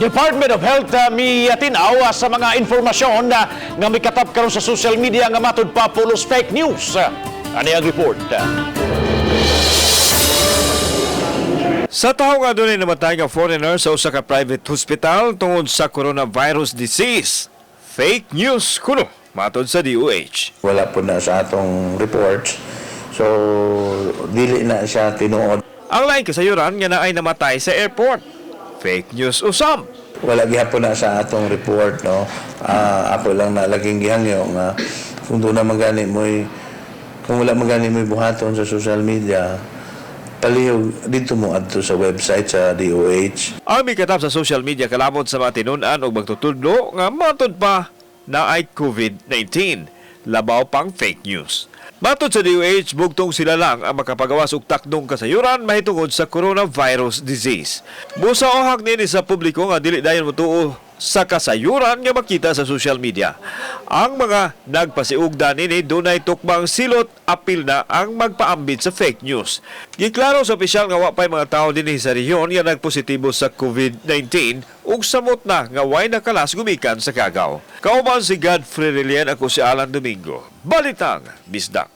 Department of Health miyatinaw sa mga informasyon nga may katap karon sa social media nga matud pa pulos fake news. Ano ang report? Sa taho nga doon ay namatay nga foreigner sa usa ka private hospital tungod sa coronavirus disease. Fake news kuno matod sa DOH. Wala po na sa atong reports. So, dili na siya tinuod. Ang lain kasayuran nga na ay namatay sa airport. Fake news usam. Wala gihapon na sa atong report, no? Ako lang na laging gihangyo nga kung doon na magani mo'y kung wala magani mo'y buhaton sa social media, palihog dito mo adto sa website sa DOH. Ang mikatap sa social media kalabot sa mga tinun-an o magtutudlo nga matod pa na ay COVID-19. Labaw pang fake news. Matod sa DOH, bugtong sila lang ang makapagawas og takdong kasayuran mahitungod sa coronavirus disease. Busa ohag nini sa publiko nga dili dayon motuo sa kasayuran nga makita sa social media. Ang mga nagpasiugda nini dunay tukbang silot apil na ang magpaambit sa fake news. Giklaro sa opisyal nga wa pay mga tawo dinhi sa rehiyon nga nagpositibo sa COVID-19 ug samot na nga way nakalas gumikan sa Cagaw. Kauban si Godfrey Relian, ako si Alan Domingo. Balitang Bisdak.